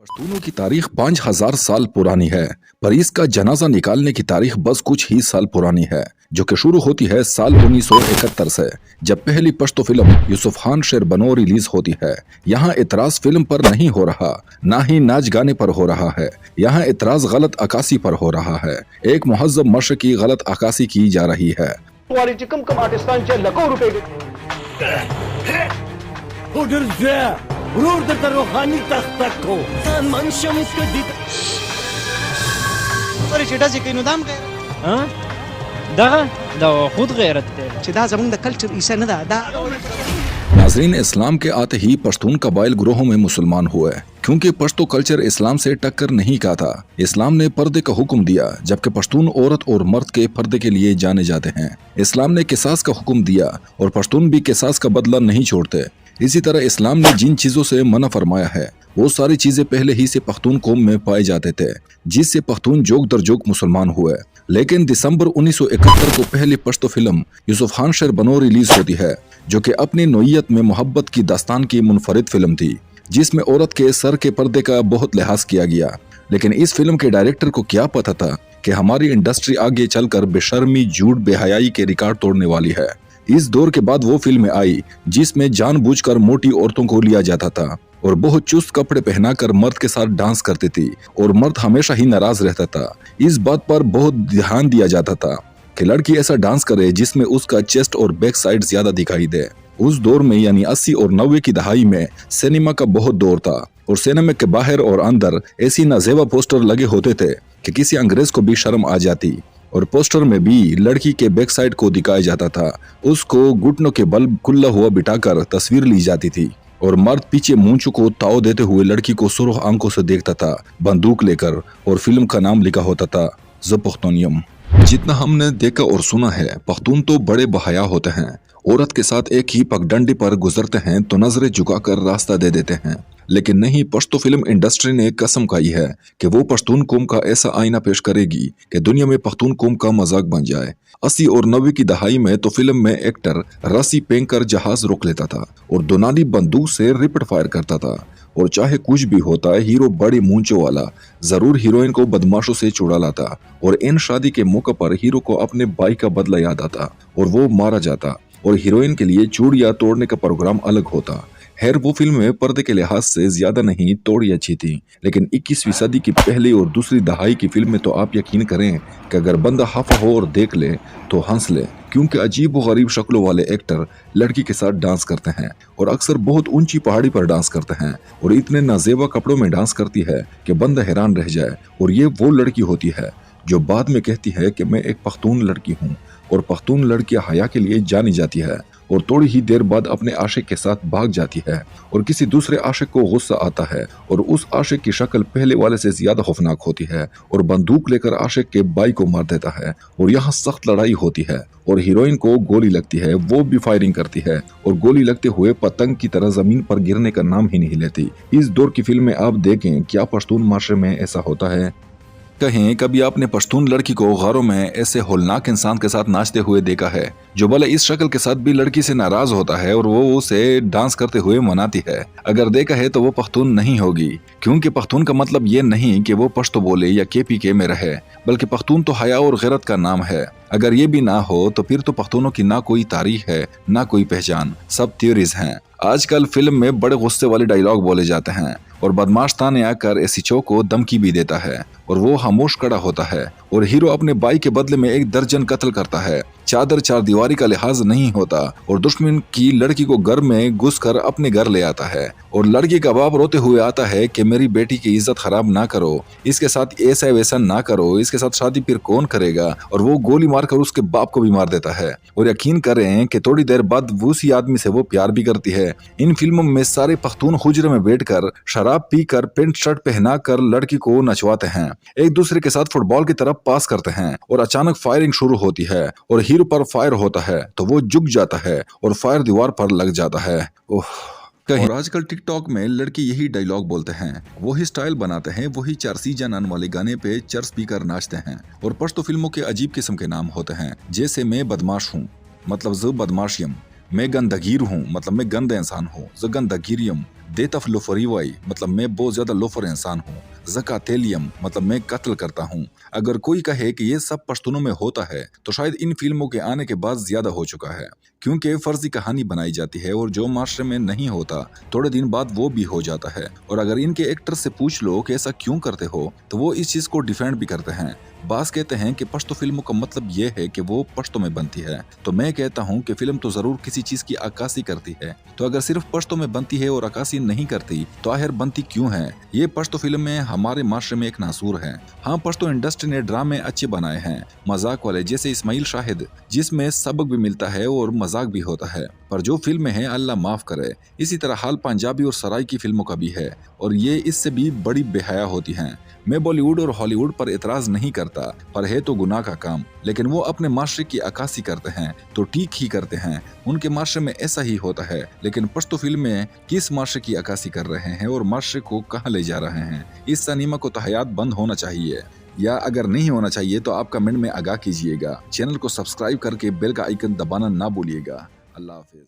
पश्तूनों की तारीख 5000 साल पुरानी है, पर इसका जनाजा निकालने की तारीख बस कुछ ही साल पुरानी है, जो कि शुरू होती है साल 1971 से, जब पहली पश्तो फिल्म यूसुफ खान शेर बनो रिलीज होती है। यहाँ इतराज फिल्म पर नहीं हो रहा, ना ही नाच गाने पर हो रहा है। यहाँ इतराज गलत अक्कासी पर हो रहा है। एक मुहज्जब मशक की गलत अक्कासी की जा रही है। नाजरीन, इस्लाम के आते ही पश्तून कबाइल ग्रोहों में मुसलमान हुए, क्योंकि पश्तो कल्चर इस्लाम से टक्कर नहीं का था। इस्लाम ने पर्दे का हुक्म दिया, जबकि पश्तून औरत और मर्द के पर्दे के लिए जाने जाते हैं। इस्लाम ने किसास का हुक्म दिया और पश्तून भी किसास का बदला नहीं छोड़ते। इसी तरह इस्लाम ने जिन चीजों से मना फरमाया है, वो सारी चीजें पहले ही से पख्तून कौम में पाए जाते थे, जिससे पख्तून जोक दर जोक मुसलमान हुए। लेकिन दिसंबर 1971 को पहली पश्तो फिल्म यूसुफ खान शेर बनो रिलीज होती है, जो कि अपनी नोयत में मोहब्बत की दास्तान की मुनफरिद फिल्म थी, जिसमें औरत के सर के पर्दे का बहुत लिहाज किया गया। लेकिन इस फिल्म के डायरेक्टर को क्या पता था कि हमारी इंडस्ट्री आगे चलकर बेशर्मी, झूठ, बेहयाई के रिकॉर्ड तोड़ने वाली है। इस दौर के बाद वो फिल्में आई जिसमें जानबूझकर मोटी औरतों को लिया जाता था और बहुत चुस्त कपड़े पहनाकर मर्द के साथ डांस करती थी, और मर्द हमेशा ही नाराज रहता था। इस बात पर बहुत ध्यान दिया जाता था कि लड़की ऐसा डांस करे जिसमें उसका चेस्ट और बैक साइड ज्यादा दिखाई दे। उस दौर में यानी 80 और 90 की दहाई में सिनेमा का बहुत दौर था, और सिनेमा के बाहर और अंदर ऐसी नाजेबा पोस्टर लगे होते थे कि किसी अंग्रेज को भी शर्म आ जाती। और पोस्टर में भी लड़की के बैक साइड को दिखाया जाता था। उसको घुटनों के बल खुला हुआ बिठाकर तस्वीर ली जाती थी, और मर्द पीछे मूंछों को ताव देते हुए लड़की को सुर्ख आंखों से देखता था, बंदूक लेकर, और फिल्म का नाम लिखा होता था ज़ पख्तूनियम। जितना हमने देखा और सुना है, पख्तून तो बड़े बहया होते हैं। औरत के साथ एक ही पगडंडी पर गुजरते हैं तो नजरें झुकाकर रास्ता दे देते हैं। लेकिन नहीं, पश्तो फिल्म इंडस्ट्री ने कसम खाई है कि वो पश्तून कौम का ऐसा आईना पेश करेगी कि दुनिया में पख्तून कौम का मजाक बन जाए। 80 और 90 की दहाई में तो फिल्म में एक्टर रस्सी फेंक कर जहाज रोक लेता था और दोनाली बंदूक से रिपिट फायर करता था, और चाहे कुछ भी होता है, हीरो बड़ी मूंचों वाला जरूर हीरोइन को बदमाशों से छुड़ा लाता, और इन शादी के मौके पर हीरो को अपने भाई का बदला याद आता और वो मारा जाता, और हीरोइन के लिए चूड़ियां तोड़ने का प्रोग्राम अलग होता। खैर, वो फिल्म में पर्दे के लिहाज से ज्यादा नहीं, थोड़ी अच्छी थी। लेकिन 21वीं सदी की पहली और दूसरी दहाई की फिल्म में तो आप यकीन करें कि अगर बंदा हफा हो और देख ले तो हंस ले, क्योंकि अजीब व गरीब शक्लों वाले एक्टर लड़की के साथ डांस करते हैं, और अक्सर बहुत ऊंची पहाड़ी पर डांस करते हैं, और इतने नाजेबा कपड़ों में डांस करती है कि बंदा हैरान रह जाए। और ये वो लड़की होती है जो बाद में कहती है कि मैं एक पख्तून लड़की हूँ, और पख्तून लड़कियां हया के लिए जानी जाती है, और थोड़ी ही देर बाद अपने आशिक के साथ भाग जाती है, और किसी दूसरे आशिक को गुस्सा आता है, और उस आशिक की शक्ल पहले वाले से ज्यादा खौफनाक होती है, और बंदूक लेकर आशिक के भाई को मार देता है, और यहाँ सख्त लड़ाई होती है, और हीरोइन को गोली लगती है, वो भी फायरिंग करती है, और गोली लगते हुए पतंग की तरह जमीन पर गिरने का नाम ही नहीं लेती। इस दौर की फिल्म में आप देखें, क्या पश्तून माशरे में ऐसा होता है? कहीं कभी आपने पश्तून लड़की को गारों में ऐसे होलनाक इंसान के साथ नाचते हुए देखा है, जो भले इस शक्ल के साथ भी लड़की से नाराज होता है और वो उसे डांस करते हुए मनाती है? अगर देखा है तो वो पख्तून नहीं होगी, क्योंकि पख्तून का मतलब ये नहीं कि वो पश्तो बोले या केपीके में रहे, बल्कि पख्तून तो हया और गैरत का नाम है। अगर ये भी ना हो तो फिर तो पख्तूनों की ना कोई तारीख है, ना कोई पहचान, सब थ्योरीज हैं। आजकल फिल्म में बड़े गुस्से वाले डायलॉग बोले जाते हैं, और बदमाश ताने आकर एसएचओ को धमकी भी देता है, और वो खामोश खड़ा होता है, और हीरो अपने भाई के बदले में 1 दर्जन कत्ल करता है। चादर चार दीवारी का लिहाज नहीं होता, और दुश्मन की लड़की को घर में घुसकर अपने घर ले आता है, और लड़की का बाप रोते हुए आता है कि मेरी बेटी की इज्जत खराब ना करो, इसके साथ ऐसा वैसा ना करो, इसके साथ शादी फिर कौन करेगा, और वो गोली मारकर उसके बाप को भी मार देता है। और यकीन करें कि थोड़ी देर बाद उसी आदमी से वो प्यार भी करती है। इन फिल्मों में सारे पख्तून हुजरे में बैठकर शराब पीकर पेंट शर्ट पहनाकर लड़की को नचवाते हैं, एक दूसरे के साथ फुटबॉल की तरफ पास करते हैं, और अचानक फायरिंग शुरू होती है, और हीरो पर फायर होता है तो वो झुक जाता है और फायर दीवार पर लग जाता है। ओह, और आजकल टिकटॉक में लड़के यही डायलॉग बोलते हैं, वही स्टाइल बनाते हैं, वही चारसी जानन वाले गाने पे चर्च पीकर नाचते हैं, और पश्तो फिल्मों के अजीब किस्म के नाम होते हैं, जैसे मैं बदमाश हूँ, मतलब ज़ बदमाशियम, मैं गंदगीर हूँ मतलब मैं गंदा इंसान हूँ। ज गंदगीरियम देतफ लोफरीवाई मतलब मैं बहुत ज्यादा लोफर इंसान हूँ। जकातेलियम मतलब मैं कत्ल करता हूँ। अगर कोई कहे कि ये सब पश्तूनों में होता है तो शायद इन फिल्मों के आने के बाद ज्यादा हो चुका है, क्योंकि फर्जी कहानी बनाई जाती है और जो माशरे में नहीं होता थोड़े दिन बाद वो भी हो जाता है। और अगर इनके एक्टर से पूछ लो कि ऐसा क्यों करते हो तो वो इस चीज को डिफेंड भी करते हैं। बास कहते हैं कि पश्तो फिल्मों का मतलब ये है कि वो पश्तो में बनती है, तो मैं कहता हूँ कि फिल्म तो जरूर किसी चीज की अक्कासी करती है। तो अगर सिर्फ पश्तो में बनती है और अक्कासी नहीं करती तो आखिर बनती क्यों है? ये पश्तो फिल्में हमारे माशरे में एक नासूर है। हाँ, पश्तो इंडस्ट्री ने ड्रामे अच्छे बनाए हैं, मजाक वाले, जैसे इस्माइल शाहिद, जिसमें सबक भी मिलता है और मजाक भी होता है। पर जो फिल्में हैं अल्लाह माफ करे। इसी तरह हाल पंजाबी और सराय की फिल्मों का भी है और ये इससे भी बड़ी बेहया होती हैं। मैं बॉलीवुड और हॉलीवुड पर एतराज नहीं करता, पर है तो गुनाह का काम, लेकिन वो अपने माशरे की अक्कासी करते हैं तो ठीक ही करते हैं। उनके माशरे में ऐसा ही होता है। लेकिन पश्तो फिल्में किस माशरे की अक्कासी कर रहे हैं और माशरे को कहाँ ले जा रहे हैं? इस सिनेमा को तहयात बंद होना चाहिए, या अगर नहीं होना चाहिए तो आप कमेंट में आगाह कीजिएगा। चैनल को सब्सक्राइब करके बेल का आइकन दबाना ना भूलिएगा। अल्लाह हाफिज।